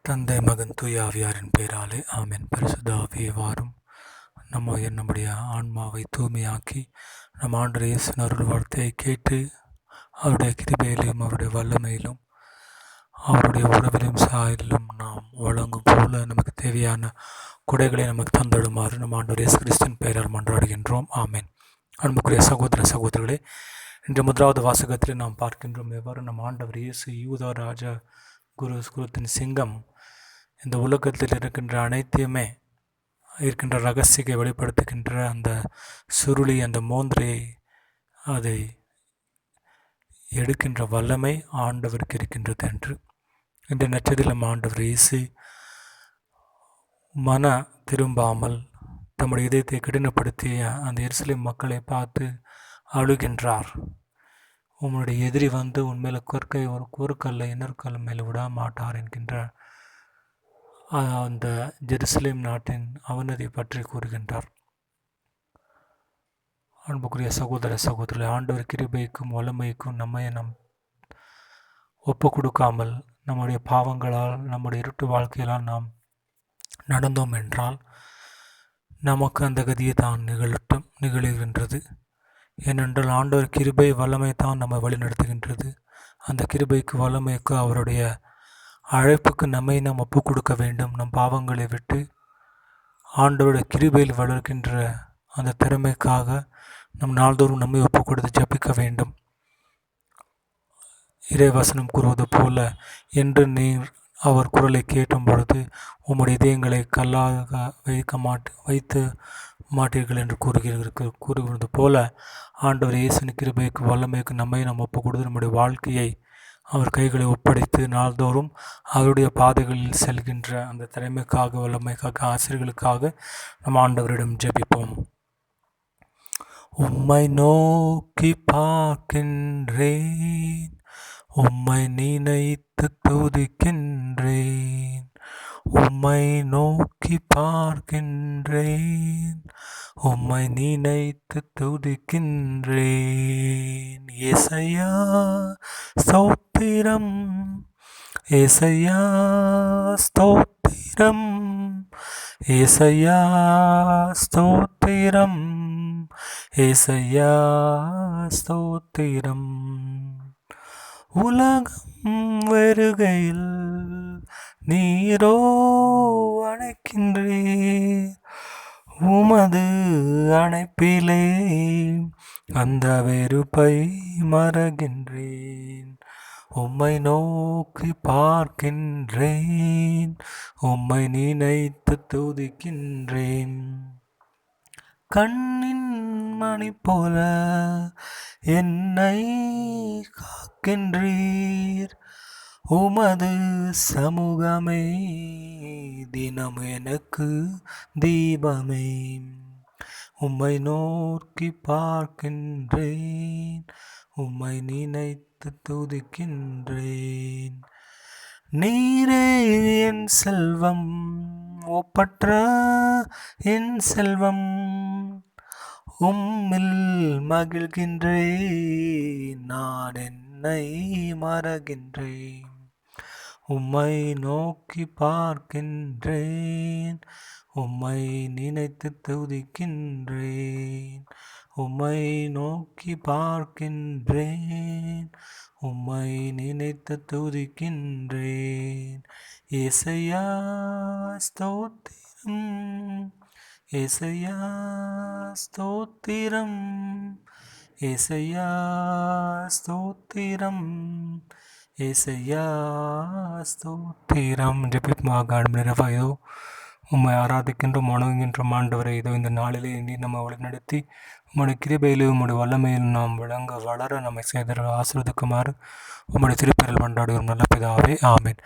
தந்தை மகன் தூய ஆவியாரின் பெயராலே ஆமென். பரிசுத்த ஆவியை வாரும் நம்முடைய ஆன்மாவை தூய்மையாக்கி நம் ஆண்டவர் இயேசுவின் அருள் வார்த்தையை கேட்டு அவருடைய கிருபையிலும் அவருடைய வல்லமையிலும் அவருடைய உறவிலும் சாயலிலும் நாம் வழங்கும் போல நமக்கு தேவையான கொடைகளை நமக்கு தந்திடுமாறு நம் ஆண்டவர் இயேசு கிறிஸ்துவின் பெயரால் மன்றாடுகின்றோம். ஆமென். அன்புக்குரிய சகோதர சகோதரிகளே, இன்று முதலாவது வாசகத்தில் நாம் பார்க்கின்றோம் எவ்வாறு நம் ஆண்டவர் இயேசு யூதா ராஜா குருத்தின் சிங்கம் இந்த உலகத்தில் இருக்கின்ற அனைத்தையுமே இருக்கின்ற ரகசியத்தை வெளிப்படுத்துகின்ற அந்த சுருளி, அந்த மோந்திரையை அதை எடுக்கின்ற வல்லமை ஆண்டவருக்கு இருக்கின்றது என்று இந்த நட்சத்திரம் நம்ம ஆண்டவர் இயேசு மன திரும்பாமல் தம்முடைய இதயத்தை கடினப்படுத்திய அந்த எருசலேம் மக்களை பார்த்து அழுகின்றார். உன்னுடைய எதிரி வந்து உண்மையில ஒரு கூறுக்கல்ல இன்னொரு மேலே விட மாட்டார் என்கின்ற அந்த ஜெருசலேம் நாட்டின் அவநதி பற்றி கூறுகின்றார். அன்புக்குரிய சகோதர சகோதரி, ஆண்டவர் கிருபைக்கும் வல்லமைக்கும் நம் ஒப்பு கொடுக்காமல் நம்முடைய பாவங்களால் நம்முடைய இருட்டு வாழ்க்கையால் நாம் நடந்தோம் என்றால் நமக்கு அந்த கதியை தான் நிகழ்கின்றது. ஏனென்றால் ஆண்டவர் கிருபை வல்லமை தான் நம்மை வழிநடத்துகின்றது. அந்த கிருபைக்கு வல்லமைக்கு அவருடைய அழைப்புக்கு நம்மை நாம் ஒப்பு கொடுக்க வேண்டும். நம் பாவங்களை விட்டு ஆண்டவருடைய கிருபையில் வளர்க்கின்ற அந்த திறமைக்காக நம் நாள்தோறும் நம்மை ஒப்பு கொடுத்து ஜபிக்க வேண்டும். இறைவசனம் கூறுவது போல, என்று நீர் அவர் குரலை கேட்டும் பொழுது உம்முடைய இதயங்களை கல்லாக வைத்து மாட்டீர்கள் என்று கூறுகிறது போல ஆண்டவர் இயேசுவின் கிருபைக்கு வல்லமைக்கு நம்மை நாம் ஒப்பு கொடுத்து நம்முடைய வாழ்க்கையை அவர் கைகளை ஒப்படைத்து நாள்தோறும் அவருடைய பாதைகளில் செல்கின்ற அந்த திறமைக்காக வல்லமைக்காக ஆசிரியர்களுக்காக நம் ஆண்டவரிடம் ஜெபிப்போம். உம்மை நோக்கி பார்க்கின்றேன், உம்மை நினைத்து துதிக்கின்றேன். உம்மை நோக்கி பார்க்கின்றேன், உம்மை நினைத்து துதிக்கின்றேன். ஏசையா ஸ்தோத்திரம், ஏசையா ஸ்தோத்திரம், ஏசையா ஸ்தோத்திரம், ஏசையா ஸ்தோத்திரம். உலகம் வருகையில் நீரோ அழைக்கின்றீர், உமது அணைப்பிலே அந்த வெறுப்பை மறகின்றேன். உம்மை நோக்கி பார்க்கின்றேன், உம்மை நினைத்து துதிக்கின்றேன். கண்ணின் மணி போல என்னை காக்கின்றீர், உமது சமூகமே தினம் எனக்கு தீபமே. உம்மை நோக்கி பார்க்கின்றேன், உம்மை நினைத்து துதிக்கின்றேன். நீரே என் செல்வம், ஒப்பற்ற என் செல்வம், உம்மில் மகிழ்கின்றேன், நான் என்னை மறகின்றேன். உம்மை நோக்கி பார்க்கின்றேன், உம்மை நினைத்து துதிக்கின்றேன். உம்மை நோக்கி பார்க்கின்றேன், உம்மை நினைத்து துதிக்கின்றேன். ஏசையா ஸ்தோத்திரம், ஏசையா ஸ்தோத்திரம், ஏசையா ஸ்தோத்திரம், ஏசையா ஸ்தோத்திரம். ஜெபிப்புமாக நிறைவாயோ உம்மை ஆராதிக்கின்றோம், வணங்குகின்றோம். ஆண்டவரை இதோ இந்த நாளிலே நீர் நம்ம வழிநடத்தி உம்முடைய கிருபையிலும் உம்முடைய வல்லமையிலும் நாம் விளங்க வளர நம்மை செய்தவர்கள் ஆசீர்வதிக்குமாறு உம்முடைய திருப்பெயரில் மன்றாடுகிறோம் நல்ல பிதாவே, ஆமீன்.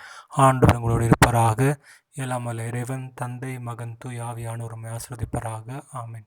ஆண்டவர் உங்களோடு இருப்பாராக. எல்லாம் வல்ல இறைவன் தந்தை மகன் தூய ஆவியானவர் உம்மை ஆசீர்வதிப்பாராக. ஆமீன்.